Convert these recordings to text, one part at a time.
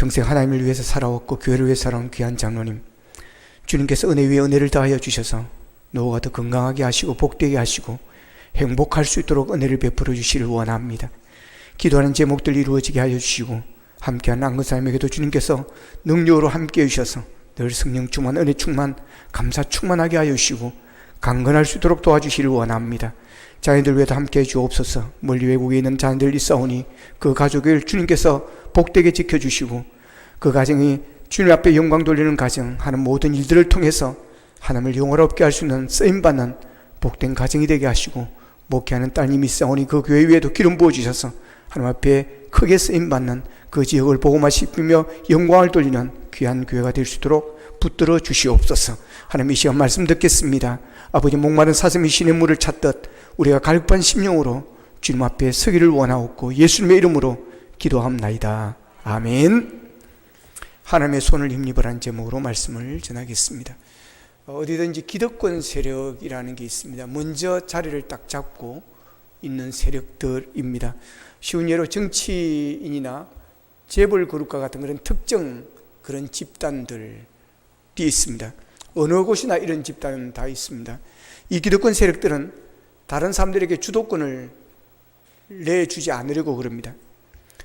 평생 하나님을 위해서 살아왔고 교회를 위해서 살아온 귀한 장로님, 주님께서 은혜 위에 은혜를 더하여 주셔서 노후가 더 건강하게 하시고 복되게 하시고 행복할 수 있도록 은혜를 베풀어 주시를 원합니다. 기도하는 제목들 이루어지게 하여 주시고 함께하는 안근사님에게도 주님께서 능력으로 함께해 주셔서 늘 성령 충만, 은혜 충만, 감사 충만하게 하여 주시고 강건할 수 있도록 도와주시를 원합니다. 자녀들 위해도 함께해 주옵소서. 멀리 외국에 있는 자녀들 있사오니 그 가족을 주님께서 복되게 지켜주시고 그 가정이 주님 앞에 영광 돌리는 가정, 하는 모든 일들을 통해서 하나님을 영화롭게 할 수 있는 쓰임받는 복된 가정이 되게 하시고, 목회하는 따님이 있사오니 그 교회 위에도 기름 부어주셔서 하나님 앞에 크게 쓰임받는 그 지역을 복음화 시키며 영광을 돌리는 귀한 교회가 될 수 있도록 붙들어 주시옵소서. 하나님, 이 시간 말씀 듣겠습니다. 아버지, 목마른 사슴이 신의 물을 찾듯 우리가 갈급한 심령으로 주님 앞에 서기를 원하옵고 예수님의 이름으로 기도합나이다. 아멘. 하나님의 손을 힘입으라는 제목으로 말씀을 전하겠습니다. 어디든지 기득권 세력이라는 게 있습니다. 먼저 자리를 딱 잡고 있는 세력들입니다. 쉬운 예로 정치인이나 재벌 그룹과 같은 그런 특정 그런 집단들이 있습니다. 어느 곳이나 이런 집단은 다 있습니다. 이 기득권 세력들은 다른 사람들에게 주도권을 내주지 않으려고 그럽니다.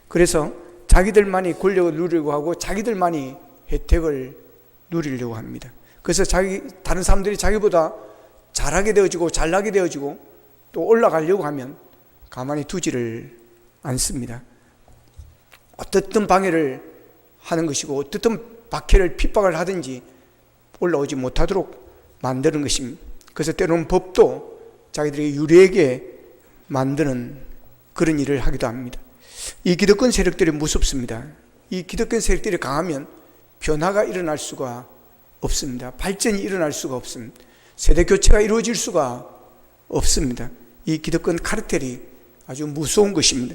그래서 자기들만이 권력을 누리려고 하고 자기들만이 혜택을 누리려고 합니다. 그래서 다른 사람들이 자기보다 잘하게 되어지고 잘나게 되어지고 또 올라가려고 하면 가만히 두지를 않습니다. 어떻든 방해를 하는 것이고 어떻든 박해를 핍박을 하든지 올라오지 못하도록 만드는 것입니다. 그래서 때로는 법도 자기들에게 유리하게 만드는 그런 일을 하기도 합니다. 이 기득권 세력들이 무섭습니다. 이 기득권 세력들이 강하면 변화가 일어날 수가 없습니다. 발전이 일어날 수가 없습니다. 세대 교체가 이루어질 수가 없습니다. 이 기득권 카르텔이 아주 무서운 것입니다.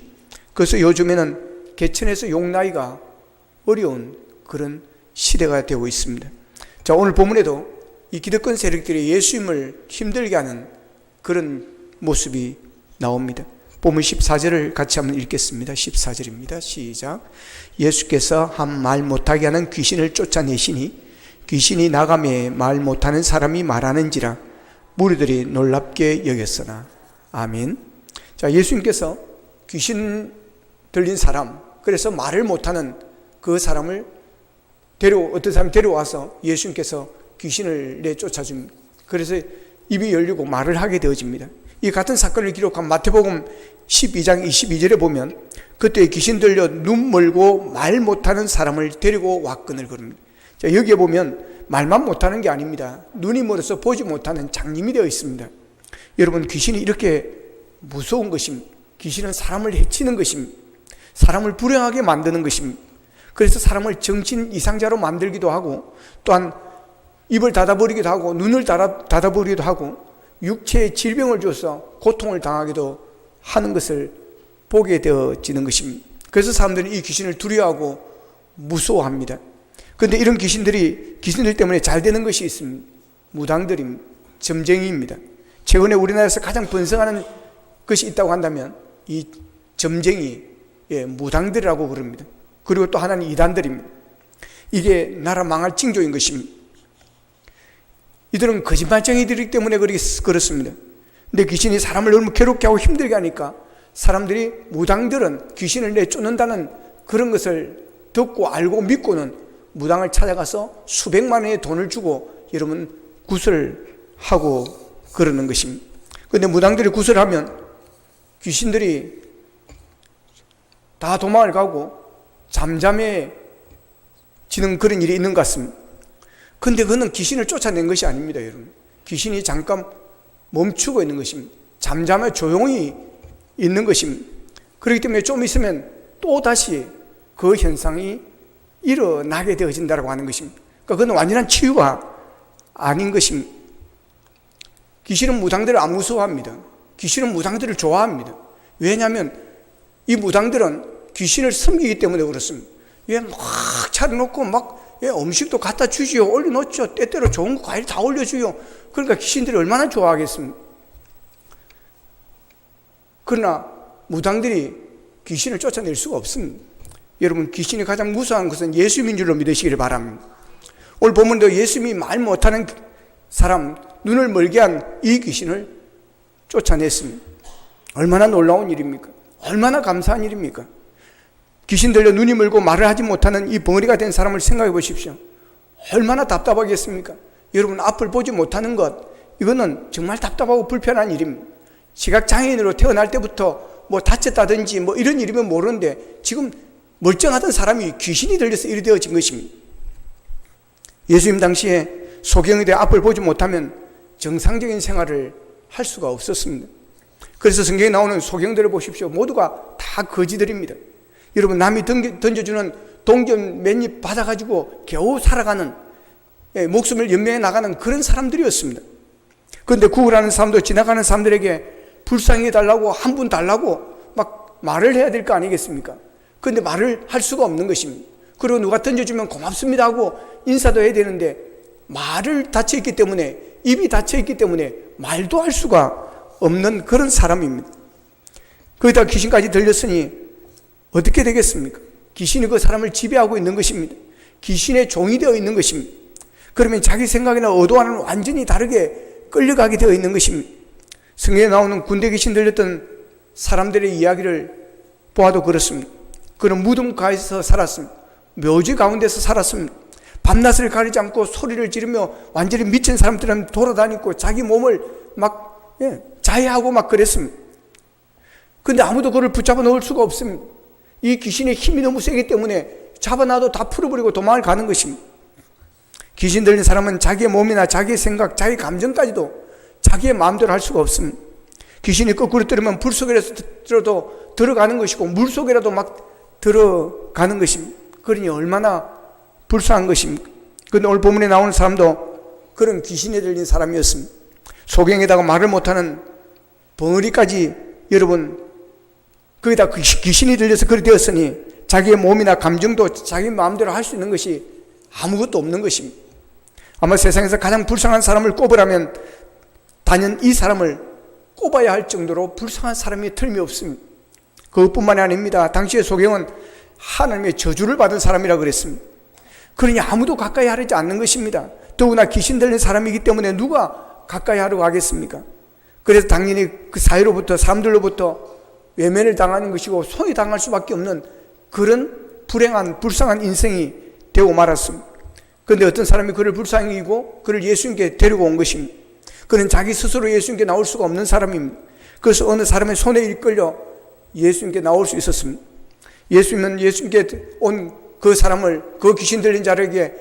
그래서 요즘에는 개천에서 용나기가 어려운 그런 시대가 되고 있습니다. 자, 오늘 본문에도 이 기득권 세력들이 예수님을 힘들게 하는 그런 모습이 나옵니다. 본문 14절을 같이 한번 읽겠습니다. 14절입니다. 시작. 예수께서 한 말 못하게 하는 귀신을 쫓아내시니 귀신이 나가매 말 못하는 사람이 말하는지라 무리들이 놀랍게 여겼으나. 아멘. 자, 예수님께서 귀신 들린 사람, 그래서 말을 못하는 그 사람을 어떤 사람이 데려와서 예수님께서 귀신을 내쫓아줍니다. 그래서 입이 열리고 말을 하게 되어집니다. 이 같은 사건을 기록한 마태복음 12장 22절에 보면 그때 귀신 들려 눈 멀고 말 못하는 사람을 데리고 왔거늘 그럽니다. 자, 여기에 보면 말만 못하는 게 아닙니다. 눈이 멀어서 보지 못하는 장님이 되어 있습니다. 여러분, 귀신이 이렇게 무서운 것입니다. 귀신은 사람을 해치는 것입니다. 사람을 불행하게 만드는 것입니다. 그래서 사람을 정신 이상자로 만들기도 하고 또한 입을 닫아버리기도 하고 눈을 닫아버리기도 하고 육체에 질병을 줘서 고통을 당하기도 하는 것을 보게 되어지는 것입니다. 그래서 사람들은 이 귀신을 두려워하고 무서워합니다. 그런데 이런 귀신들 때문에 잘 되는 것이 있습니다. 무당들입니다. 점쟁이입니다. 최근에 우리나라에서 가장 번성하는 것이 있다고 한다면 이 점쟁이, 무당들이라고 그럽니다. 그리고 또 하나는 이단들입니다. 이게 나라 망할 징조인 것입니다. 이들은 거짓말쟁이들이기 때문에 그렇습니다. 근데 귀신이 사람을 너무 괴롭게 하고 힘들게 하니까 사람들이, 무당들은 귀신을 내쫓는다는 그런 것을 듣고 알고 믿고는 무당을 찾아가서 수백만 원의 돈을 주고 여러분 구슬하고 그러는 것입니다. 그런데 무당들이 구슬하면 귀신들이 다 도망을 가고 잠잠해지는 그런 일이 있는 것 같습니다. 그런데 그는 귀신을 쫓아낸 것이 아닙니다, 여러분. 귀신이 잠깐 멈추고 있는 것입니다. 잠잠해 조용히 있는 것입니다. 그렇기 때문에 좀 있으면 또 다시 그 현상이 일어나게 되어진다고 하는 것입니다. 그러니까 그건 완전한 치유가 아닌 것입니다. 귀신은 무당들을 안 무서워합니다. 귀신은 무당들을 좋아합니다. 왜냐하면 이 무당들은 귀신을 섬기기 때문에 그렇습니다. 왜 막 차려놓고 막 음식도 갖다 주지요. 올려놓죠. 때때로 좋은 거 과일 다 올려주요. 그러니까 귀신들이 얼마나 좋아하겠습니까? 그러나 무당들이 귀신을 쫓아낼 수가 없습니다. 여러분, 귀신이 가장 무서운 것은 예수님인 줄로 믿으시기를 바랍니다. 오늘 본문도 예수님이 말 못하는 사람, 눈을 멀게 한 이 귀신을 쫓아냈습니다. 얼마나 놀라운 일입니까? 얼마나 감사한 일입니까? 귀신 들려 눈이 멀고 말을 하지 못하는 이 벙어리가 된 사람을 생각해 보십시오. 얼마나 답답하겠습니까? 여러분, 앞을 보지 못하는 것, 이거는 정말 답답하고 불편한 일입니다. 시각장애인으로 태어날 때부터 뭐 다쳤다든지 뭐 이런 일이면 모르는데 지금 멀쩡하던 사람이 귀신이 들려서 이리 되어진 것입니다. 예수님 당시에 소경에 대해 앞을 보지 못하면 정상적인 생활을 할 수가 없었습니다. 그래서 성경에 나오는 소경들을 보십시오. 모두가 다 거지들입니다. 여러분, 남이 던져주는 동전 맨입 받아가지고 겨우 살아가는, 목숨을 연명해 나가는 그런 사람들이었습니다. 그런데 구걸하는 사람도 지나가는 사람들에게 불쌍히 해달라고, 한 분 달라고 막 말을 해야 될 거 아니겠습니까? 그런데 말을 할 수가 없는 것입니다. 그리고 누가 던져주면 고맙습니다 하고 인사도 해야 되는데 말을 닫혀있기 때문에, 입이 닫혀있기 때문에 말도 할 수가 없는 그런 사람입니다. 거기다 귀신까지 들렸으니 어떻게 되겠습니까? 귀신이 그 사람을 지배하고 있는 것입니다. 귀신의 종이 되어 있는 것입니다. 그러면 자기 생각이나 의도와는 완전히 다르게 끌려가게 되어 있는 것입니다. 성경에 나오는 군대 귀신 들렸던 사람들의 이야기를 보아도 그렇습니다. 그는 무덤가에서 살았습니다. 묘지 가운데서 살았습니다. 밤낮을 가리지 않고 소리를 지르며 완전히 미친 사람들은 돌아다니고 자기 몸을 막 자해하고 막 그랬습니다. 그런데 아무도 그를 붙잡아 놓을 수가 없습니다. 이 귀신의 힘이 너무 세기 때문에 잡아놔도 다 풀어버리고 도망을 가는 것입니다. 귀신 들린 사람은 자기의 몸이나 자기의 생각, 자기 감정까지도 자기의 마음대로 할 수가 없습니다. 귀신이 거꾸로 들으면 불 속에라도 들어가는 것이고 물 속에라도 막 들어가는 것입니다. 그러니 얼마나 불쌍한 것입니까? 그런데 오늘 본문에 나오는 사람도 그런 귀신에 들린 사람이었습니다. 소경에다가 말을 못하는 벙어리까지, 여러분, 거기다 귀신이 들려서 그리 되었으니 자기의 몸이나 감정도 자기 마음대로 할 수 있는 것이 아무것도 없는 것입니다. 아마 세상에서 가장 불쌍한 사람을 꼽으라면 단연 이 사람을 꼽아야 할 정도로 불쌍한 사람이 틀림이 없습니다. 그것뿐만이 아닙니다. 당시의 소경은 하나님의 저주를 받은 사람이라 그랬습니다. 그러니 아무도 가까이 하려지 않는 것입니다. 더구나 귀신 들린 사람이기 때문에 누가 가까이 하려고 하겠습니까? 그래서 당연히 그 사이로부터, 사람들로부터 외면을 당하는 것이고 손이 당할 수밖에 없는 그런 불행한, 불쌍한 인생이 되고 말았습니다. 그런데 어떤 사람이 그를 불쌍히 여기고 그를 예수님께 데리고 온 것입니다. 그는 자기 스스로 예수님께 나올 수가 없는 사람입니다. 그래서 어느 사람의 손에 이끌려 예수님께 나올 수 있었습니다. 예수님은 예수님께 온 그 사람을, 그 귀신 들린 자에게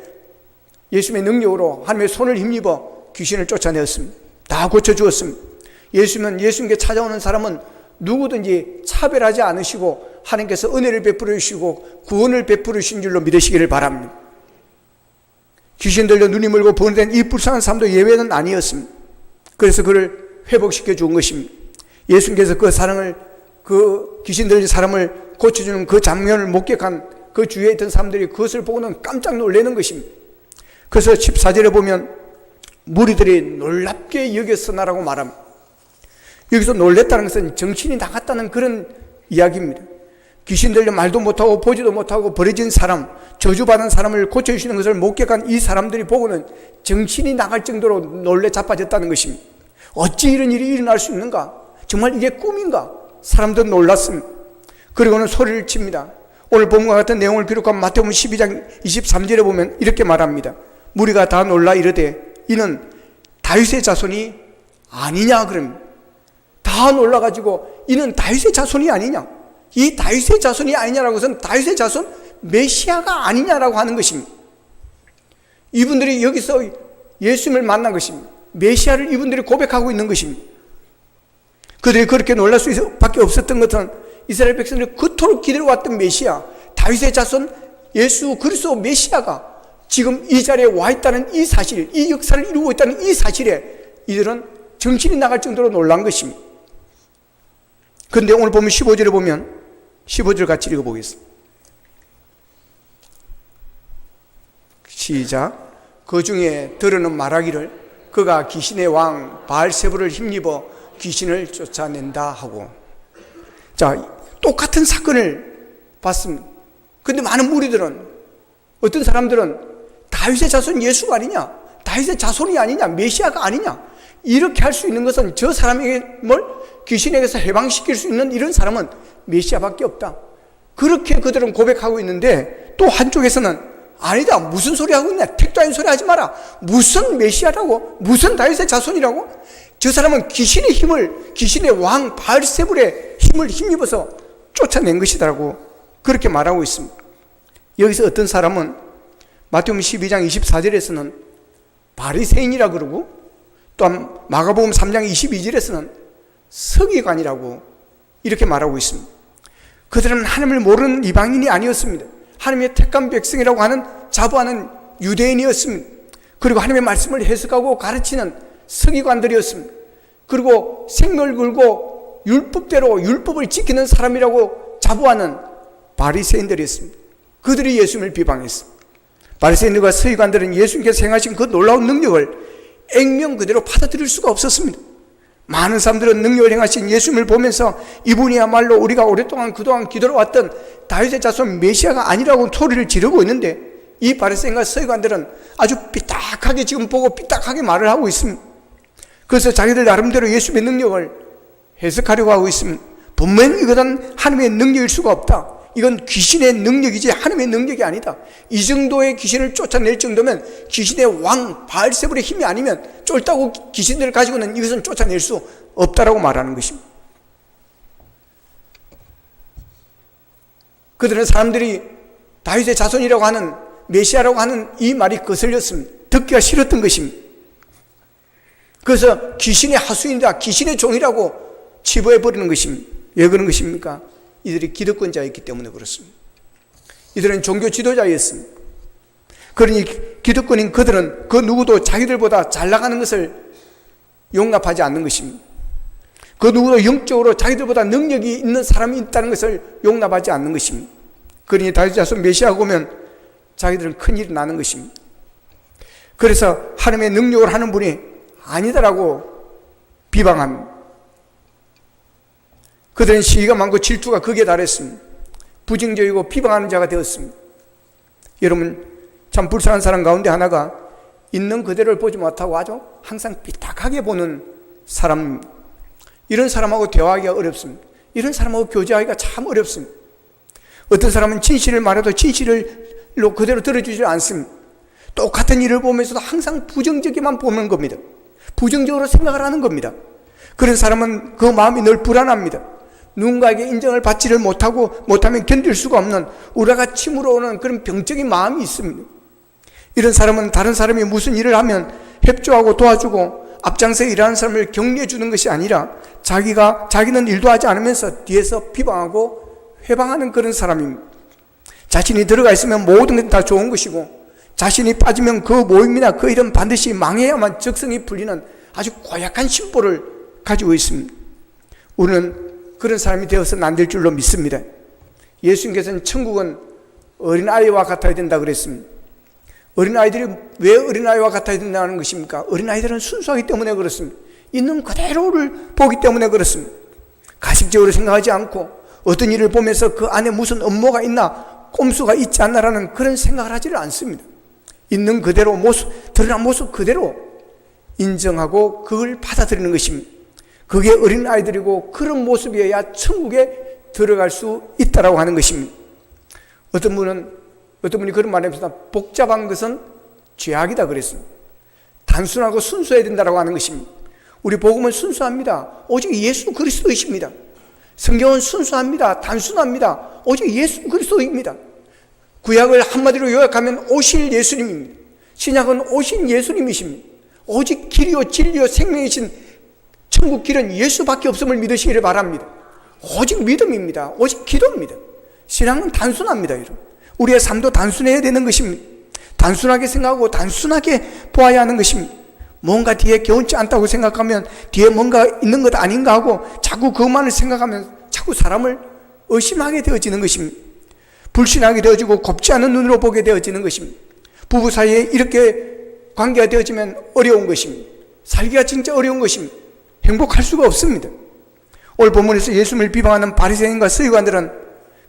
예수님의 능력으로 하나님의 손을 힘입어 귀신을 쫓아내었습니다. 다 고쳐주었습니다. 예수님은 예수님께 찾아오는 사람은 누구든지 차별하지 않으시고 하나님께서 은혜를 베풀어 주시고 구원을 베풀어 주신 줄로 믿으시기를 바랍니다. 귀신 들려 눈이 멀고 번된 이 불쌍한 사람도 예외는 아니었습니다. 그래서 그를 회복시켜 준 것입니다. 예수님께서 그 사랑을, 그 귀신 들린 사람을 고쳐주는 그 장면을 목격한 그 주위에 있던 사람들이 그것을 보고는 깜짝 놀라는 것입니다. 그래서 14절에 보면 무리들이 놀랍게 여겼으나라고 말합니다. 여기서 놀랬다는 것은 정신이 나갔다는 그런 이야기입니다. 귀신 들려 말도 못하고 보지도 못하고 버려진 사람, 저주받은 사람을 고쳐주시는 것을 목격한 이 사람들이 보고는 정신이 나갈 정도로 놀래 자빠졌다는 것입니다. 어찌 이런 일이 일어날 수 있는가? 정말 이게 꿈인가? 사람들은 놀랐습니다. 그리고는 소리를 칩니다. 오늘 본문과 같은 내용을 기록한 마태복음 12장 23절에 보면 이렇게 말합니다. 무리가 다 놀라 이르되 이는 다윗의 자손이 아니냐 그럽니다. 다 놀라가지고 이는 다윗의 자손이 아니냐, 이 다윗의 자손이 아니냐라고 해서는 다윗의 자손 메시아가 아니냐라고 하는 것입니다. 이분들이 여기서 예수님을 만난 것입니다. 메시아를 이분들이 고백하고 있는 것입니다. 그들이 그렇게 놀랄 수밖에 없었던 것은 이스라엘 백성들이 그토록 기다려왔던 메시아, 다윗의 자손 예수 그리스도 메시아가 지금 이 자리에 와 있다는 이 사실, 이 역사를 이루고 있다는 이 사실에 이들은 정신이 나갈 정도로 놀란 것입니다. 그런데 오늘 보면 15절에 보면 15절 같이 읽어보겠습니다. 시작. 그 중에 들으는 말하기를 그가 귀신의 왕 바알세불을 힘입어 귀신을 쫓아낸다 하고. 자, 똑같은 사건을 봤습니다. 근데 많은 무리들은, 어떤 사람들은 다윗의 자손 예수가 아니냐, 다윗의 자손이 아니냐, 메시아가 아니냐, 이렇게 할 수 있는 것은 저 사람에게 귀신에게서 해방시킬 수 있는 이런 사람은 메시아밖에 없다. 그렇게 그들은 고백하고 있는데, 또 한쪽에서는 아니다, 무슨 소리 하고 있냐, 택도 아닌 소리 하지 마라, 무슨 메시아라고, 무슨 다윗의 자손이라고, 저 사람은 귀신의 왕 바알세불의 힘을 힘입어서 쫓아낸 것이다라고 그렇게 말하고 있습니다. 여기서 어떤 사람은 마태복음 12장 24절에서는 바리새인이라 그러고, 또한 마가복음 3장 22절에서는 서기관이라고 이렇게 말하고 있습니다. 그들은 하나님을 모르는 이방인이 아니었습니다. 하나님의 택한 백성이라고 하는 자부하는 유대인이었습니다. 그리고 하나님의 말씀을 해석하고 가르치는 서기관들이었습니다. 그리고 생명을 걸고 율법대로 율법을 지키는 사람이라고 자부하는 바리새인들이었습니다. 그들이 예수님을 비방했습니다. 바리새인들과 서기관들은 예수님께서 행하신 그 놀라운 능력을 액면 그대로 받아들일 수가 없었습니다. 많은 사람들은 능력을 행하신 예수님을 보면서 이분이야말로 우리가 오랫동안 그동안 기도로 왔던 다윗의 자손 메시아가 아니라고 소리를 지르고 있는데, 이 바리새인과 서기관들은 아주 삐딱하게 지금 보고 삐딱하게 말을 하고 있습니다. 그래서 자기들 나름대로 예수님의 능력을 해석하려고 하고 있습니다. 분명히 이것은 하나님의 능력일 수가 없다. 이건 귀신의 능력이지 하나님의 능력이 아니다. 이 정도의 귀신을 쫓아낼 정도면 귀신의 왕 바알세불의 힘이 아니면 쫄다고 귀신들을 가지고는 이것은 쫓아낼 수 없다라고 말하는 것입니다. 그들은 사람들이 다윗의 자손이라고 하는 메시아라고 하는 이 말이 거슬렸습니다. 듣기가 싫었던 것입니다. 그래서 귀신의 하수인이다, 귀신의 종이라고 치부해버리는 것입니다. 왜 그런 것입니까? 이들이 기득권자였기 때문에 그렇습니다. 이들은 종교 지도자였습니다. 그러니 기득권인 그들은 그 누구도 자기들보다 잘 나가는 것을 용납하지 않는 것입니다. 그 누구도 영적으로 자기들보다 능력이 있는 사람이 있다는 것을 용납하지 않는 것입니다. 그러니 다윗 자손 메시아가 오면 자기들은 큰일이 나는 것입니다. 그래서 하나님의 능력을 하는 분이 아니다라고 비방합니다. 그들은 시기가 많고 질투가 극에 달했습니다. 부정적이고 비방하는 자가 되었습니다. 여러분, 참 불쌍한 사람 가운데 하나가 있는 그대로를 보지 못하고 아주 항상 삐딱하게 보는 사람, 이런 사람하고 대화하기가 어렵습니다. 이런 사람하고 교제하기가 참 어렵습니다. 어떤 사람은 진실을 말해도 진실로 그대로 들어주지 않습니다. 똑같은 일을 보면서도 항상 부정적이만 보는 겁니다. 부정적으로 생각을 하는 겁니다. 그런 사람은 그 마음이 늘 불안합니다. 누군가에게 인정을 받지를 못하면 견딜 수가 없는 우라가 침으로 오는 그런 병적인 마음이 있습니다. 이런 사람은 다른 사람이 무슨 일을 하면 협조하고 도와주고 앞장서 일하는 사람을 격려해 주는 것이 아니라 자기는 일도 하지 않으면서 뒤에서 비방하고 회방하는 그런 사람입니다. 자신이 들어가 있으면 모든 게 다 좋은 것이고, 자신이 빠지면 그 모임이나 그 일은 반드시 망해야만 적성이 풀리는 아주 고약한 심보를 가지고 있습니다. 우리는 그런 사람이 되어서는 안 될 줄로 믿습니다. 예수님께서는 천국은 어린아이와 같아야 된다 그랬습니다. 어린아이들이 왜 어린아이와 같아야 된다는 것입니까? 어린아이들은 순수하기 때문에 그렇습니다. 있는 그대로를 보기 때문에 그렇습니다. 가식적으로 생각하지 않고 어떤 일을 보면서 그 안에 무슨 음모가 있나, 꼼수가 있지 않나라는 그런 생각을 하지를 않습니다. 있는 그대로 드러난 모습 그대로 인정하고 그걸 받아들이는 것입니다. 그게 어린아이들이고, 그런 모습이어야 천국에 들어갈 수 있다라고 하는 것입니다. 어떤 분이 그런 말을 합니다. 복잡한 것은 죄악이다 그랬습니다. 단순하고 순수해야 된다라고 하는 것입니다. 우리 복음은 순수합니다. 오직 예수 그리스도이십니다. 성경은 순수합니다. 단순합니다. 오직 예수 그리스도입니다. 구약을 한마디로 요약하면 오실 예수님입니다. 신약은 오신 예수님이십니다. 오직 길이요 진리요 생명이신 천국 길은 예수밖에 없음을 믿으시기를 바랍니다. 오직 믿음입니다. 오직 기도입니다. 신앙은 단순합니다. 여러분, 우리의 삶도 단순해야 되는 것입니다. 단순하게 생각하고 단순하게 보아야 하는 것입니다. 뭔가 뒤에 개운치 않다고 생각하면 뒤에 뭔가 있는 것 아닌가 하고 자꾸 그것만을 생각하면 자꾸 사람을 의심하게 되어지는 것입니다. 불신하게 되어지고 곱지 않은 눈으로 보게 되어지는 것입니다. 부부 사이에 이렇게 관계가 되어지면 어려운 것입니다. 살기가 진짜 어려운 것입니다. 행복할 수가 없습니다. 오늘 본문에서 예수님을 비방하는 바리새인과 서기관들은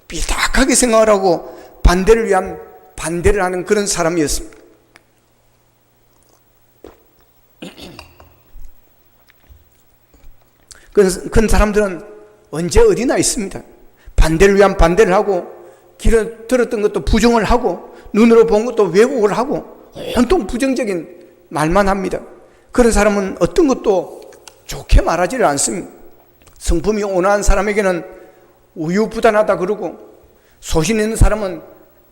삐딱하게 생각을 하고 반대를 위한 반대를 하는 그런 사람이었습니다. 그런 사람들은 언제 어디나 있습니다. 반대를 위한 반대를 하고, 귀로 들었던 것도 부정을 하고, 눈으로 본 것도 왜곡을 하고, 온통 부정적인 말만 합니다. 그런 사람은 어떤 것도 좋게 말하지를 않습니다. 성품이 온화한 사람에게는 우유부단하다 그러고, 소신 있는 사람은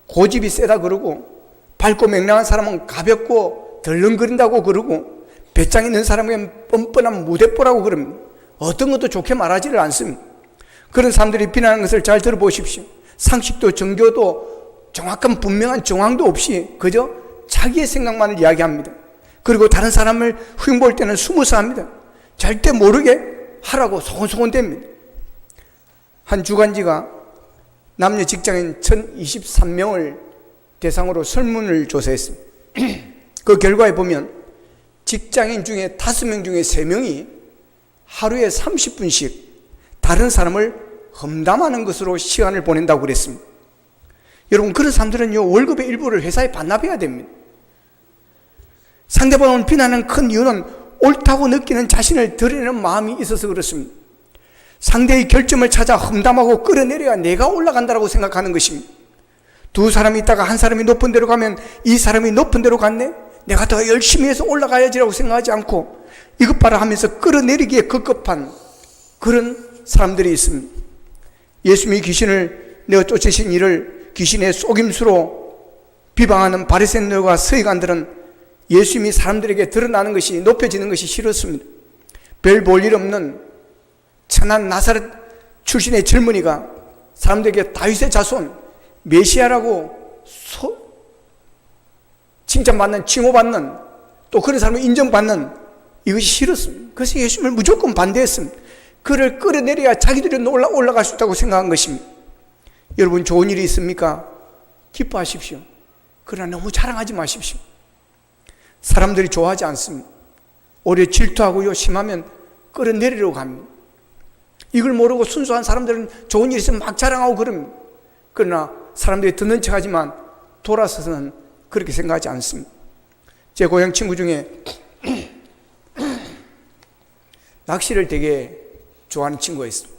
고집이 세다 그러고, 밝고 맹랑한 사람은 가볍고 덜렁거린다고 그러고, 배짱 있는 사람에게는 뻔뻔한 무대뽀라고 그럽니다. 어떤 것도 좋게 말하지를 않습니다. 그런 사람들이 비난하는 것을 잘 들어보십시오. 상식도 정교도 정확한 분명한 정황도 없이 그저 자기의 생각만을 이야기합니다. 그리고 다른 사람을 흉볼 때는 숨어서 합니다. 절대 모르게 하라고 소곤소곤댑니다. 한 주간지가 남녀 직장인 1023명을 대상으로 설문을 조사했습니다. 그 결과에 보면 직장인 중에 5명 중에 3명이 하루에 30분씩 다른 사람을 험담하는 것으로 시간을 보낸다고 그랬습니다. 여러분, 그런 사람들은요, 월급의 일부를 회사에 반납해야 됩니다. 상대방을 비난하는 큰 이유는 옳다고 느끼는 자신을 드러내는 마음이 있어서 그렇습니다. 상대의 결점을 찾아 험담하고 끌어내려야 내가 올라간다고 생각하는 것입니다. 두 사람이 있다가 한 사람이 높은 데로 가면 이 사람이 높은 데로 갔네? 내가 더 열심히 해서 올라가야지라고 생각하지 않고 이것 봐라 하면서 끌어내리기에 급급한 그런 사람들이 있습니다. 예수님이 귀신을 내어 쫓으신 일을 귀신의 속임수로 비방하는 바리새인들과 서기관들은 예수님이 사람들에게 드러나는 것이 높여지는 것이 싫었습니다. 별 볼 일 없는 천한 나사렛 출신의 젊은이가 사람들에게 다윗의 자손 메시아라고 칭찬받는, 칭호받는, 또 그런 사람을 인정받는 이것이 싫었습니다. 그래서 예수님을 무조건 반대했습니다. 그를 끌어내려야 자기들이 올라갈 수 있다고 생각한 것입니다. 여러분, 좋은 일이 있습니까? 기뻐하십시오. 그러나 너무 자랑하지 마십시오. 사람들이 좋아하지 않습니다. 오히려 질투하고요, 심하면 끌어내리려고 합니다. 이걸 모르고 순수한 사람들은 좋은 일이 있으면 막 자랑하고 그럽니다. 그러나 사람들이 듣는 척하지만 돌아서서는 그렇게 생각하지 않습니다. 제 고향 친구 중에 낚시를 되게 좋아하는 친구가 있습니다.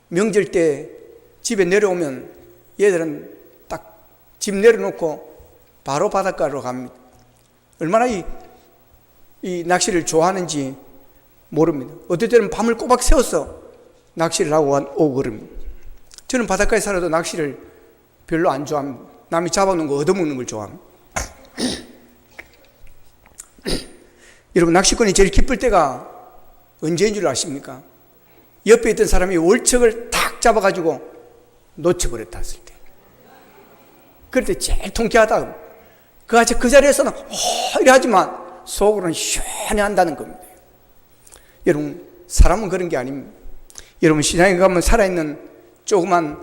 명절 때 집에 내려오면 얘들은 딱 집 내려놓고 바로 바닷가로 갑니다. 얼마나 이 낚시를 좋아하는지 모릅니다. 어떨 때는 밤을 꼬박 새워서 낚시를 하고 오고 그럽니다. 저는 바닷가에 살아도 낚시를 별로 안 좋아합니다. 남이 잡아놓은 거 얻어먹는 걸 좋아합니다. 여러분, 낚시꾼이 제일 기쁠 때가 언제인 줄 아십니까? 옆에 있던 사람이 월척을 탁 잡아가지고 놓쳐버렸다 했을 때, 그럴 때 제일 통쾌하다. 그 자리에서는 이래 하지만 속으로는 시원해 한다는 겁니다. 여러분, 사람은 그런 게 아닙니다. 여러분, 시장에 가면 살아있는 조그만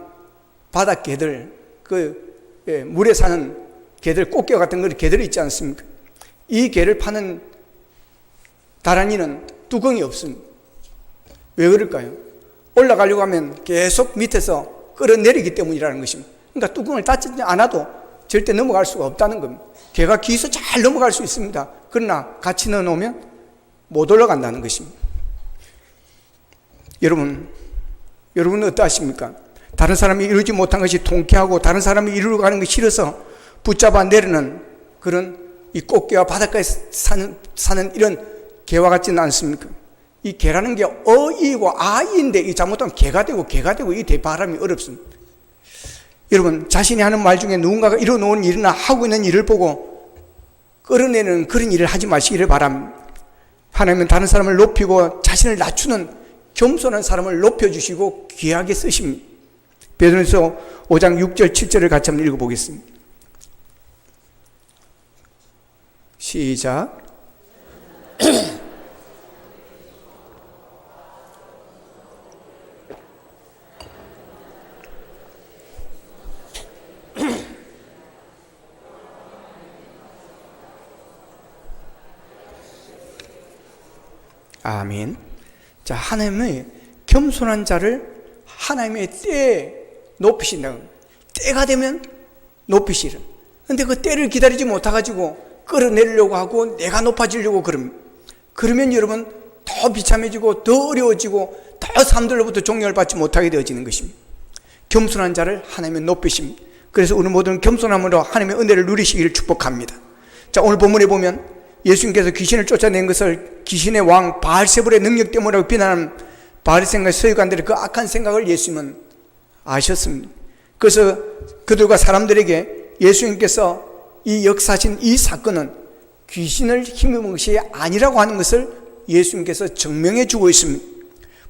바닷개들, 물에 사는 개들, 꽃게 같은 그런 개들이 있지 않습니까? 이 개를 파는 다란이는 뚜껑이 없습니다. 왜 그럴까요? 올라가려고 하면 계속 밑에서 끌어내리기 때문이라는 것입니다. 그러니까 뚜껑을 닫지 않아도 절대 넘어갈 수가 없다는 겁니다. 개가 기서 잘 넘어갈 수 있습니다. 그러나 같이 넣어놓으면 못 올라간다는 것입니다. 여러분은 어떠하십니까? 다른 사람이 이루지 못한 것이 통쾌하고 다른 사람이 이루려고 하는 것이 싫어서 붙잡아 내리는 그런 이 꽃게와 바닷가에 사는 이런 개와 같지는 않습니까? 이 개라는 게 어이고 아이인데 이 잘못하면 개가 되고 이 대바람이 어렵습니다. 여러분, 자신이 하는 말 중에 누군가가 이뤄놓은 일이나 하고 있는 일을 보고 끌어내는 그런 일을 하지 마시기를 바랍니다. 하나님은 다른 사람을 높이고 자신을 낮추는 겸손한 사람을 높여주시고 귀하게 쓰십니다. 베드로전서 5장 6절 7절을 같이 한번 읽어보겠습니다. 시작. 아멘. 자, 하나님의 겸손한 자를 하나님의 때에 높이신다. 때가 되면 높이시라. 근데 그 때를 기다리지 못해가지고 끌어내리려고 하고 내가 높아지려고 그러면 여러분 더 비참해지고 더 어려워지고 더 사람들로부터 존경을 받지 못하게 되어지는 것입니다. 겸손한 자를 하나님의 높이십니다. 그래서 우리 모두는 겸손함으로 하나님의 은혜를 누리시기를 축복합니다. 자, 오늘 본문에 보면 예수님께서 귀신을 쫓아낸 것을 귀신의 왕 바알세불의 능력 때문이라고 비난하는 바리새인과 서기관들의 그 악한 생각을 예수님은 아셨습니다. 그래서 그들과 사람들에게 예수님께서 이 역사하신 이 사건은 귀신을 힘입은 것이 아니라고 하는 것을 예수님께서 증명해 주고 있습니다.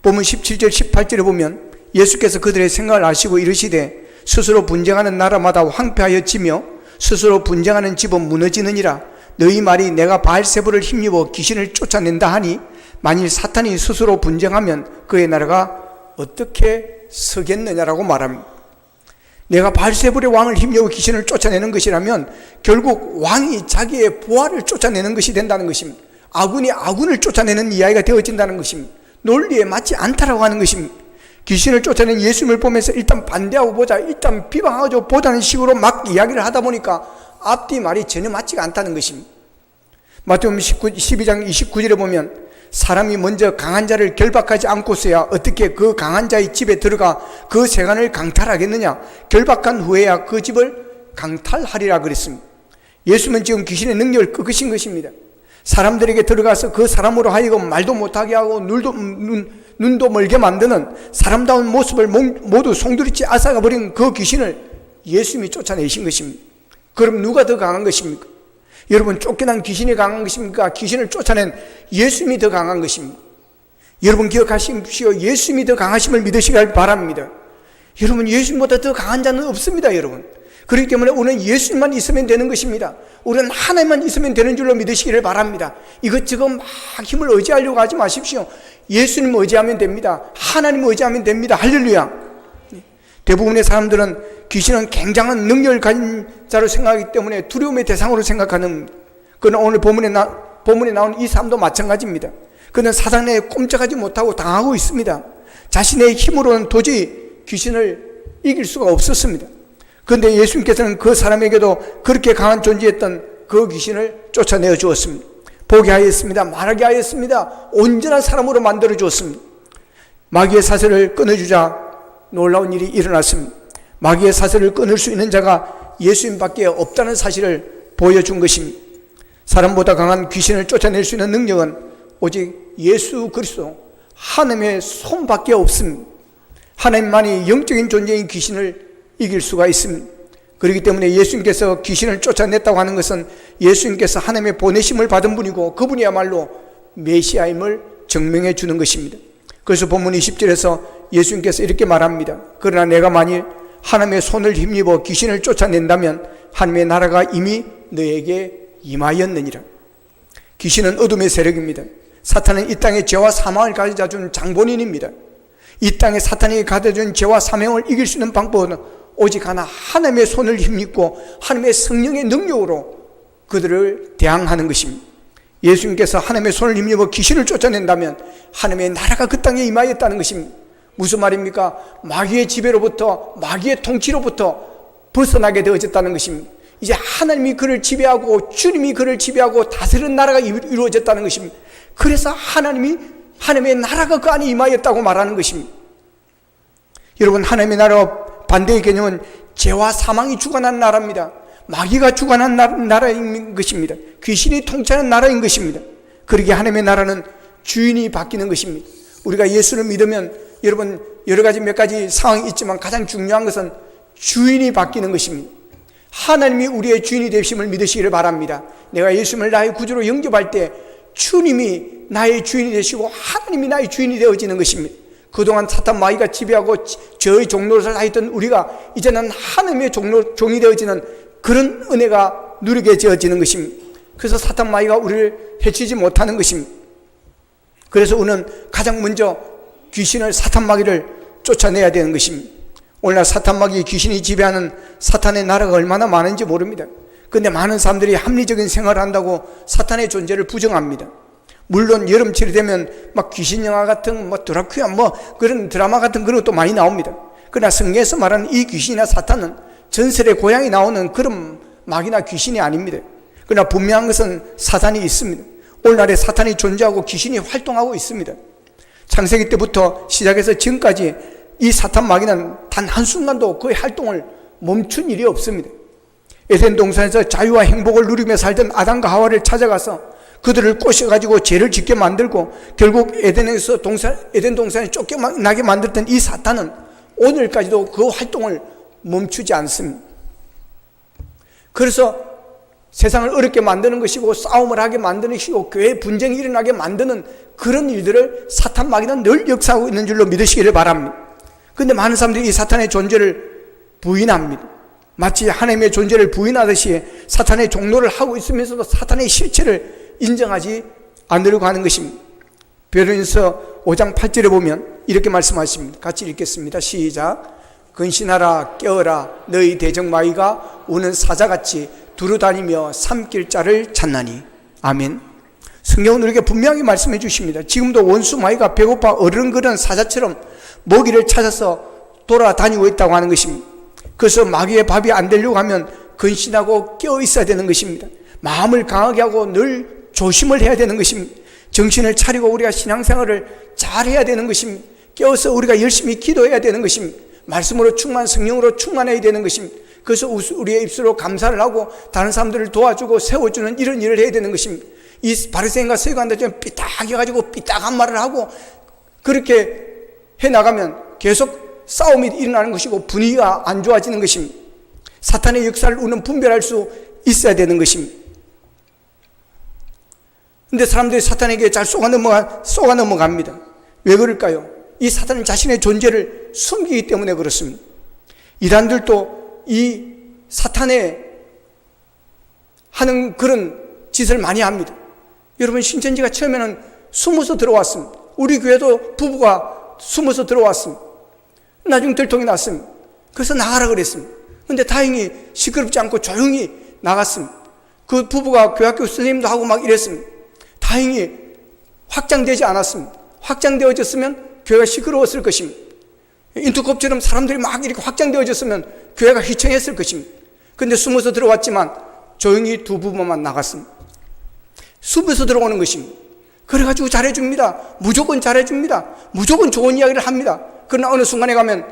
보면 17절 18절에 보면 예수께서 그들의 생각을 아시고 이르시되 스스로 분쟁하는 나라마다 황폐하여지며 스스로 분쟁하는 집은 무너지느니라. 너희 말이 내가 바알세불을 힘입어 귀신을 쫓아낸다 하니 만일 사탄이 스스로 분쟁하면 그의 나라가 어떻게 서겠느냐라고 말합니다. 내가 바알세불의 왕을 힘입어 귀신을 쫓아내는 것이라면 결국 왕이 자기의 부하를 쫓아내는 것이 된다는 것입니다. 아군이 아군을 쫓아내는 이야기가 되어진다는 것입니다. 논리에 맞지 않다라고 하는 것입니다. 귀신을 쫓아낸 예수님을 보면서 일단 반대하고 보자, 일단 비방하고 보자는 식으로 막 이야기를 하다 보니까 앞뒤 말이 전혀 맞지가 않다는 것입니다. 마태복음 12장 29절에 보면 사람이 먼저 강한 자를 결박하지 않고서야 어떻게 그 강한 자의 집에 들어가 그 세간을 강탈하겠느냐. 결박한 후에야 그 집을 강탈하리라 그랬습니다. 예수님은 지금 귀신의 능력을 꺾으신 것입니다. 사람들에게 들어가서 그 사람으로 하여금 말도 못하게 하고 눈도 멀게 만드는 사람다운 모습을 모두 송두리째 앗아가 버린 그 귀신을 예수님이 쫓아내신 것입니다. 그럼 누가 더 강한 것입니까? 여러분, 쫓겨난 귀신이 강한 것입니까? 귀신을 쫓아낸 예수님이 더 강한 것입니다. 여러분 기억하십시오. 예수님이 더 강하심을 믿으시길 바랍니다. 여러분, 예수님보다 더 강한 자는 없습니다. 여러분, 그렇기 때문에 우리는 예수님만 있으면 되는 것입니다. 우리는 하나님만 있으면 되는 줄로 믿으시기를 바랍니다. 이것저것 막 힘을 의지하려고 하지 마십시오. 예수님 의지하면 됩니다. 하나님 의지하면 됩니다. 할렐루야. 대부분의 사람들은 귀신은 굉장한 능력을 가진 자로 생각하기 때문에 두려움의 대상으로 생각하는, 그는 오늘 본문에 나온 이 사람도 마찬가지입니다. 그는 사단에 꼼짝하지 못하고 당하고 있습니다. 자신의 힘으로는 도저히 귀신을 이길 수가 없었습니다. 그런데 예수님께서는 그 사람에게도 그렇게 강한 존재였던 그 귀신을 쫓아내어 주었습니다. 보게 하였습니다. 말하게 하였습니다. 온전한 사람으로 만들어 주었습니다. 마귀의 사슬을 끊어주자 놀라운 일이 일어났습니다. 마귀의 사슬을 끊을 수 있는 자가 예수님밖에 없다는 사실을 보여준 것입니다. 사람보다 강한 귀신을 쫓아낼 수 있는 능력은 오직 예수 그리스도 하나님의 손밖에 없습니다. 하나님만이 영적인 존재인 귀신을 이길 수가 있습니다. 그렇기 때문에 예수님께서 귀신을 쫓아냈다고 하는 것은 예수님께서 하나님의 보내심을 받은 분이고 그분이야말로 메시아임을 증명해 주는 것입니다. 그래서 본문 20절에서 예수님께서 이렇게 말합니다. 그러나 내가 만일 하나님의 손을 힘입어 귀신을 쫓아낸다면 하나님의 나라가 이미 너에게 임하였느니라. 귀신은 어둠의 세력입니다. 사탄은 이 땅에 죄와 사망을 가져다 준 장본인입니다. 이 땅에 사탄이 가져다 준 죄와 사명을 이길 수 있는 방법은 오직 하나, 하나님의 손을 힘입고 하나님의 성령의 능력으로 그들을 대항하는 것입니다. 예수님께서 하나님의 손을 힘입어 귀신을 쫓아낸다면 하나님의 나라가 그 땅에 임하였다는 것입니다. 무슨 말입니까? 마귀의 지배로부터, 마귀의 통치로부터 벗어나게 되어졌다는 것입니다. 이제 하나님이 그를 지배하고 주님이 그를 지배하고 다스리는 나라가 이루어졌다는 것입니다. 그래서 하나님의 나라가 그 안에 임하였다고 말하는 것입니다. 여러분, 하나님의 나라와 반대의 개념은 죄와 사망이 주관하는 나라입니다. 마귀가 주관하는 나라인 것입니다. 귀신이 통치하는 나라인 것입니다. 그러기에 하나님의 나라는 주인이 바뀌는 것입니다. 우리가 예수를 믿으면 여러분 여러 가지 몇 가지 상황이 있지만 가장 중요한 것은 주인이 바뀌는 것입니다. 하나님이 우리의 주인이 되심을 믿으시기를 바랍니다. 내가 예수님을 나의 구주로 영접할 때 주님이 나의 주인이 되시고 하나님이 나의 주인이 되어지는 것입니다. 그동안 사탄 마귀가 지배하고 저의 종노릇을 하였던 우리가 이제는 하나님의 종이 되어지는 그런 은혜가 누리게 되어지는 것입니다. 그래서 사탄 마귀가 우리를 해치지 못하는 것입니다. 그래서 우리는 가장 먼저 귀신을, 사탄 마귀를 쫓아내야 되는 것입니다. 오늘날 사탄 마귀, 귀신이 지배하는 사탄의 나라가 얼마나 많은지 모릅니다. 그런데 많은 사람들이 합리적인 생활을 한다고 사탄의 존재를 부정합니다. 물론 여름철이 되면 막 귀신 영화 같은 드라큘라 그런 드라마 같은 그런 것도 많이 나옵니다. 그러나 성경에서 말하는 이 귀신이나 사탄은 전설의 고향이 나오는 그런 마귀나 귀신이 아닙니다. 그러나 분명한 것은 사탄이 있습니다. 오늘날에 사탄이 존재하고 귀신이 활동하고 있습니다. 창세기 때부터 시작해서 지금까지 이 사탄 마귀는 단 한순간도 그의 활동을 멈춘 일이 없습니다. 에덴 동산에서 자유와 행복을 누리며 살던 아담과 하와를 찾아가서 그들을 꼬셔가지고 죄를 짓게 만들고 결국 에덴 동산에 쫓겨나게 만들었던 이 사탄은 오늘까지도 그 활동을 멈추지 않습니다. 그래서 세상을 어렵게 만드는 것이고 싸움을 하게 만드는 것이고 교회에 분쟁이 일어나게 만드는 그런 일들을 사탄 마귀는 늘 역사하고 있는 줄로 믿으시기를 바랍니다. 그런데 많은 사람들이 이 사탄의 존재를 부인합니다. 마치 하나님의 존재를 부인하듯이 사탄의 종노를 하고 있으면서도 사탄의 실체를 인정하지 않으려고 하는 것입니다. 베드로전서 5장 8절에 보면 이렇게 말씀하십니다. 같이 읽겠습니다. 시작. 근신하라 깨어라 너희 대적마귀가 우는 사자같이 두루다니며 삼킬 자를 찾나니. 아멘. 성경은 우리에게 분명히 말씀해 주십니다. 지금도 원수 마귀가 배고파 어른거리는 사자처럼 먹이를 찾아서 돌아다니고 있다고 하는 것입니다. 그래서 마귀의 밥이 안 되려고 하면 근신하고 깨어 있어야 되는 것입니다. 마음을 강하게 하고 늘 조심을 해야 되는 것입니다. 정신을 차리고 우리가 신앙생활을 잘 해야 되는 것입니다. 깨어서 우리가 열심히 기도해야 되는 것입니다. 말씀으로 성령으로 충만해야 되는 것입니다. 그래서 우리의 입술로 감사를 하고 다른 사람들을 도와주고 세워주는 이런 일을 해야 되는 것입니다. 이 바리새인과 서기관들처럼 삐딱해가지고 삐딱한 말을 하고 그렇게 해나가면 계속 싸움이 일어나는 것이고 분위기가 안 좋아지는 것입니다. 사탄의 역사를 우리는 분별할 수 있어야 되는 것입니다. 그런데 사람들이 사탄에게 잘 속아 넘어갑니다. 왜 그럴까요? 이 사탄은 자신의 존재를 숨기기 때문에 그렇습니다. 이단들도 이 사탄의 하는 그런 짓을 많이 합니다. 여러분, 신천지가 처음에는 숨어서 들어왔습니다. 우리 교회도 부부가 숨어서 들어왔습니다. 나중에 들통이 났습니다. 그래서 나가라 그랬습니다. 그런데 다행히 시끄럽지 않고 조용히 나갔습니다. 그 부부가 교학교 선생님도 하고 막 이랬습니다. 다행히 확장되지 않았습니다. 확장되어졌으면 교회가 시끄러웠을 것입니다. 인투컵처럼 사람들이 막 이렇게 확장되어졌으면 교회가 휘청했을 것입니다. 그런데 숨어서 들어왔지만 조용히 두 부부만 나갔습니다. 숨어서 들어오는 것입니다. 그래가지고 잘해줍니다. 무조건 잘해줍니다. 무조건 좋은 이야기를 합니다. 그러나 어느 순간에 가면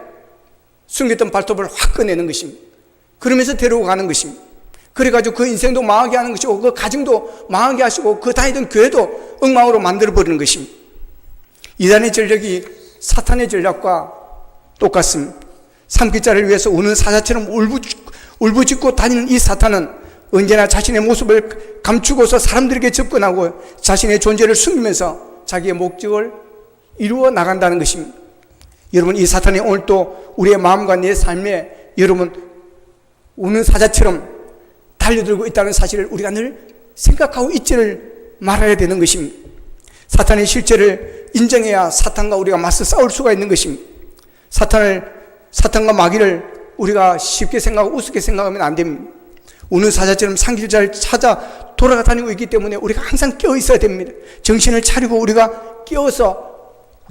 숨겼던 발톱을 확 꺼내는 것입니다. 그러면서 데리고 가는 것입니다. 그래가지고 그 인생도 망하게 하는 것이고 그 가정도 망하게 하시고 그 다니던 교회도 엉망으로 만들어버리는 것입니다. 이단의 전략이 사탄의 전략과 똑같습니다. 삼킬자를 위해서 우는 사자처럼 울부짖고 다니는 이 사탄은 언제나 자신의 모습을 감추고서 사람들에게 접근하고 자신의 존재를 숨기면서 자기의 목적을 이루어 나간다는 것입니다. 여러분, 이 사탄이 오늘 또 우리의 마음과 내 삶에 여러분 우는 사자처럼 달려들고 있다는 사실을 우리가 늘 생각하고 잊지를 말아야 되는 것입니다. 사탄의 실체를 인정해야 사탄과 우리가 맞서 싸울 수가 있는 것입니다. 사탄과 마귀를 우리가 쉽게 생각하고 우습게 생각하면 안 됩니다. 우는 사자처럼 삼킬자를 찾아 돌아다니고 있기 때문에 우리가 항상 깨어 있어야 됩니다. 정신을 차리고 우리가 깨어서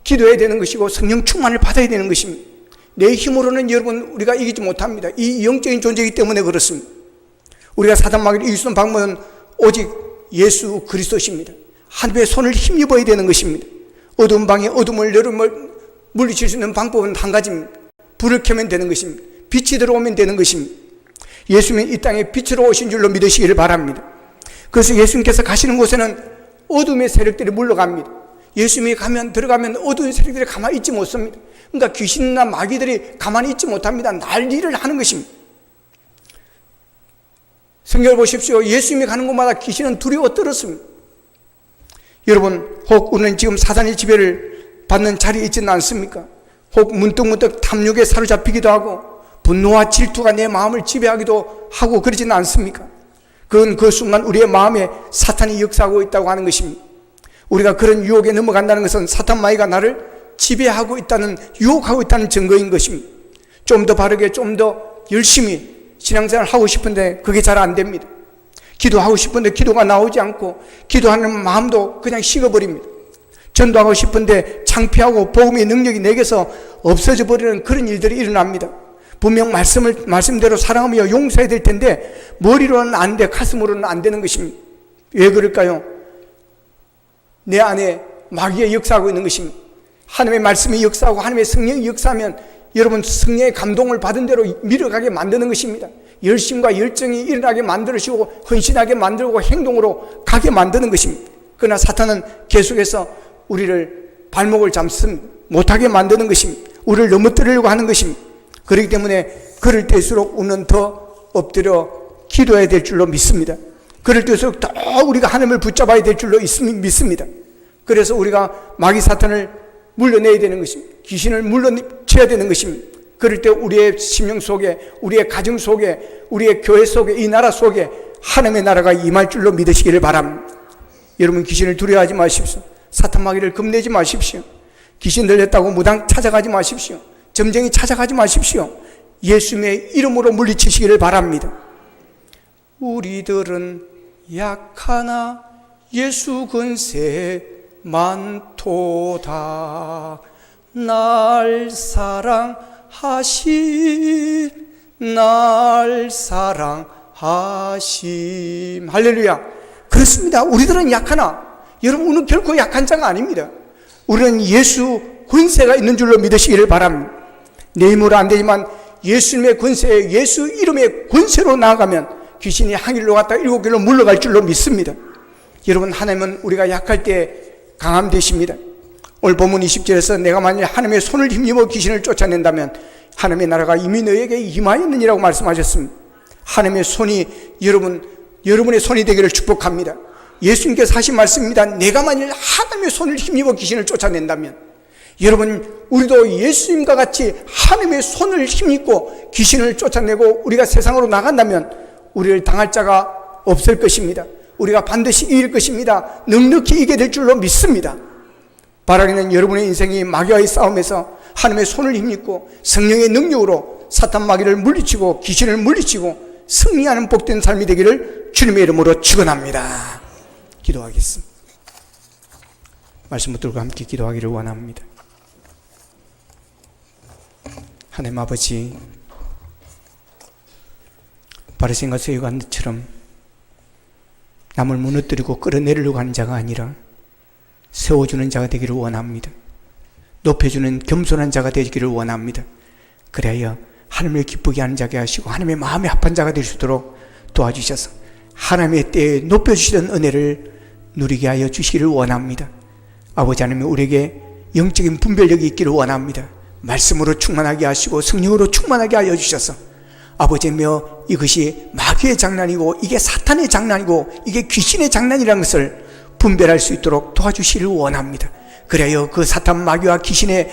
기도해야 되는 것이고 성령 충만을 받아야 되는 것입니다. 내 힘으로는 여러분 우리가 이기지 못합니다. 이 영적인 존재이기 때문에 그렇습니다. 우리가 사단 마귀를 이길 수 있는 방법은 오직 예수 그리스도십니다. 하나님의 손을 힘입어야 되는 것입니다. 어두운 방에 어둠을 물리칠 수 있는 방법은 한 가지입니다. 불을 켜면 되는 것입니다. 빛이 들어오면 되는 것입니다. 예수님이 이 땅에 빛으로 오신 줄로 믿으시기를 바랍니다. 그래서 예수님께서 가시는 곳에는 어둠의 세력들이 물러갑니다. 예수님이 들어가면 어두운 세력들이 가만히 있지 못합니다. 그러니까 귀신이나 마귀들이 가만히 있지 못합니다. 난리를 하는 것입니다. 성경을 보십시오. 예수님이 가는 곳마다 귀신은 두려워 떨었습니다. 여러분, 혹 우리는 지금 사단의 지배를 받는 자리에 있지는 않습니까? 혹 문득문득 탐욕에 사로잡히기도 하고 분노와 질투가 내 마음을 지배하기도 하고 그러지는 않습니까? 그건 그 순간 우리의 마음에 사탄이 역사하고 있다고 하는 것입니다. 우리가 그런 유혹에 넘어간다는 것은 사탄 마귀가 나를 지배하고 있다는, 유혹하고 있다는 증거인 것입니다. 좀 더 바르게, 좀 더 열심히 신앙생활을 하고 싶은데 그게 잘 안 됩니다. 기도하고 싶은데 기도가 나오지 않고 기도하는 마음도 그냥 식어버립니다. 전도하고 싶은데 창피하고 복음의 능력이 내게서 없어져 버리는 그런 일들이 일어납니다. 분명 말씀대로 사랑하며 용서해야 될 텐데 머리로는 안 돼, 가슴으로는 안 되는 것입니다. 왜 그럴까요? 내 안에 마귀가 역사하고 있는 것입니다. 하나님의 말씀이 역사하고 하나님의 성령이 역사하면 여러분 성령의 감동을 받은 대로 밀어가게 만드는 것입니다. 열심과 열정이 일어나게 만들으시고 헌신하게 만들고 행동으로 가게 만드는 것입니다. 그러나 사탄은 계속해서 우리를 발목을 잡지 못하게 만드는 것입니다. 우리를 넘어뜨리려고 하는 것입니다. 그렇기 때문에 그럴 때일수록 우리는 더 엎드려 기도해야 될 줄로 믿습니다. 그럴 때일수록 더 우리가 하나님을 붙잡아야 될 줄로 믿습니다. 그래서 우리가 마귀 사탄을 물려내야 되는 것입니다. 귀신을 물러쳐야 되는 것입니다. 그럴 때 우리의 심령 속에, 우리의 가정 속에, 우리의 교회 속에, 이 나라 속에 하나님의 나라가 임할 줄로 믿으시기를 바랍니다. 여러분, 귀신을 두려워하지 마십시오. 사탄 마귀를 겁내지 마십시오. 귀신 들렸다고 무당 찾아가지 마십시오. 점쟁이 찾아가지 마십시오. 예수님의 이름으로 물리치시기를 바랍니다. 우리들은 약하나 예수 근세 많도다. 날 사랑하심. 할렐루야. 그렇습니다. 우리들은 약하나 여러분, 우리는 결코 약한 자가 아닙니다. 우리는 예수 권세가 있는 줄로 믿으시기를 바랍니다. 내 힘으로 안 되지만 예수님의 권세, 예수 이름의 권세로 나아가면 귀신이 한 길로 갔다 7길로 물러갈 줄로 믿습니다. 여러분, 하나님은 우리가 약할 때 강함 되십니다. 오늘 본문 20절에서 내가 만일 하나님의 손을 힘입어 귀신을 쫓아낸다면 하나님의 나라가 이미 너에게 임하였느니라고 말씀하셨습니다. 하나님의 손이 여러분의 손이 되기를 축복합니다. 예수님께서 하신 말씀입니다. 내가 만일 하나님의 손을 힘입어 귀신을 쫓아낸다면, 여러분, 우리도 예수님과 같이 하나님의 손을 힘입고 귀신을 쫓아내고 우리가 세상으로 나간다면 우리를 당할 자가 없을 것입니다. 우리가 반드시 이길 것입니다. 넉넉히 이기게 될 줄로 믿습니다. 바라기는 여러분의 인생이 마귀와의 싸움에서 하나님의 손을 힘입고 성령의 능력으로 사탄 마귀를 물리치고 귀신을 물리치고 승리하는 복된 삶이 되기를 주님의 이름으로 축원합니다. 기도하겠습니다. 말씀 붙들고 함께 기도하기를 원합니다. 하나님 아버지, 바리새인과 서기관들처럼 남을 무너뜨리고 끌어내리려고 하는 자가 아니라 세워주는 자가 되기를 원합니다. 높여주는 겸손한 자가 되기를 원합니다. 그래야 하나님을 기쁘게 하는 자가 하시고 하나님의 마음에 합한 자가 될 수 있도록 도와주셔서 하나님의 때에 높여주시던 은혜를 누리게 하여 주시기를 원합니다. 아버지 하나님, 우리에게 영적인 분별력이 있기를 원합니다. 말씀으로 충만하게 하시고 성령으로 충만하게 하여 주셔서 아버지며 이것이 마귀의 장난이고 이게 사탄의 장난이고 이게 귀신의 장난이라는 것을 분별할 수 있도록 도와주시기를 원합니다. 그래야 그 사탄 마귀와 귀신의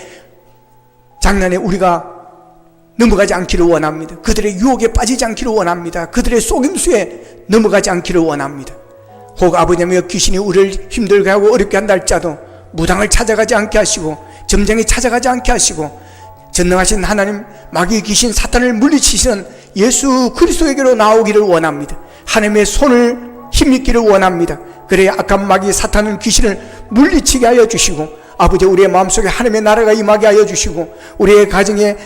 장난에 우리가 넘어가지 않기를 원합니다. 그들의 유혹에 빠지지 않기를 원합니다. 그들의 속임수에 넘어가지 않기를 원합니다. 혹 아버지며 귀신이 우리를 힘들게 하고 어렵게 한다 할지라도 무당을 찾아가지 않게 하시고 점쟁이 찾아가지 않게 하시고 전능하신 하나님, 마귀 귀신 사탄을 물리치시는 예수 그리스도에게로 나오기를 원합니다. 하나님의 손을 힘입기를 원합니다. 그래야 악한 마귀 사탄은 귀신을 물리치게 하여 주시고 아버지, 우리의 마음속에 하나님의 나라가 임하게 하여 주시고 우리의 가정에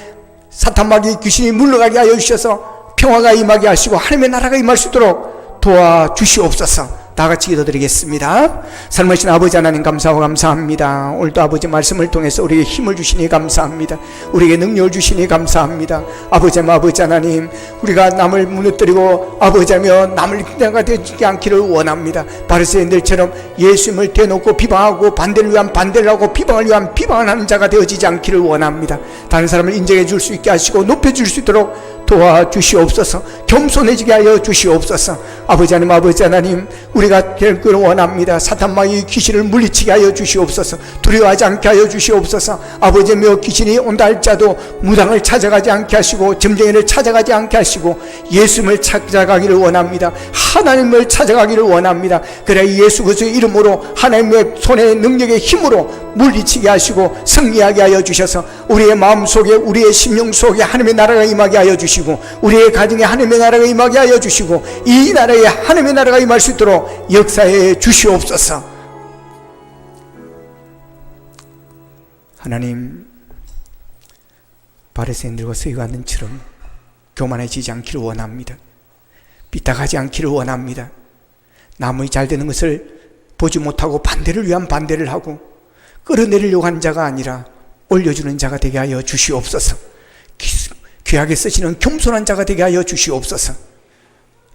사탄 마귀 귀신이 물러가게 하여 주셔서 평화가 임하게 하시고 하나님의 나라가 임할 수 있도록 도와주시옵소서. 다 같이 기도드리겠습니다. 살아계신 아버지 하나님, 감사하고 감사합니다. 오늘도 아버지 말씀을 통해서 우리에게 힘을 주시니 감사합니다. 우리에게 능력을 주시니 감사합니다. 아버지 하나님, 우리가 남을 무너뜨리고 아버지하며 남을 내가 되지 않기를 원합니다. 바리새인들처럼 예수님을 대놓고 비방하고 반대를 위한 반대를 하고 비방을 위한 비방을 하는 자가 되어지지 않기를 원합니다. 다른 사람을 인정해 줄 수 있게 하시고 높여줄 수 있도록 도와주시옵소서. 겸손해지게 하여 주시옵소서. 아버지 하나님, 우리가 되기를 원합니다. 사탄 마귀 귀신을 물리치게 하여 주시옵소서. 두려워하지 않게 하여 주시옵소서. 아버지며 귀신이 온다 할지라도 무당을 찾아가지 않게 하시고 점쟁이를 찾아가지 않게 하시고 예수님을 찾아가기를 원합니다. 하나님을 찾아가기를 원합니다. 그래 예수 그리스도의 이름으로 하나님의 손의 능력의 힘으로 물리치게 하시고 승리하게 하여 주셔서 우리의 마음속에 우리의 심령 속에 하나님의 나라가 임하게 하여 주시고 우리의 가정에 하나님의 나라가 임하게 하여 주시고 이 나라에 하나님의 나라가 임할 수 있도록 역사해 주시옵소서. 하나님, 바리새인들과 서기관들처럼 교만해지지 않기를 원합니다. 삐딱하지 않기를 원합니다. 남의 잘 되는 것을 보지 못하고 반대를 위한 반대를 하고 끌어내리려고 하는 자가 아니라 올려주는 자가 되게 하여 주시옵소서. 귀하게 쓰시는 겸손한 자가 되게 하여 주시옵소서.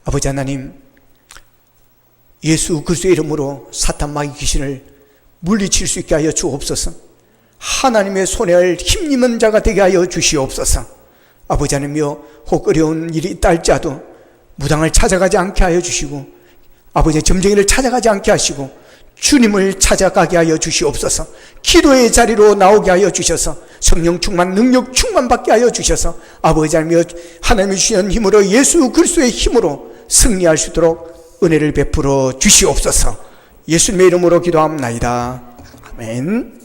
아버지 하나님, 예수 그리스도의 이름으로 사탄 마귀 귀신을 물리칠 수 있게 하여 주옵소서. 하나님의 손에 힘입는 자가 되게 하여 주시옵소서. 아버지 하나님이여, 혹 어려운 일이 있다 할지라도 무당을 찾아가지 않게 하여 주시고, 아버지의 점쟁이를 찾아가지 않게 하시고 주님을 찾아가게 하여 주시옵소서. 기도의 자리로 나오게 하여 주셔서 성령 충만, 능력 충만 받게 하여 주셔서 아버지 하나님이여, 하나님이 주시는 힘으로, 예수 그리스도의 힘으로 승리할 수 있도록 은혜를 베풀어 주시옵소서. 예수님의 이름으로 기도합나이다. 아멘.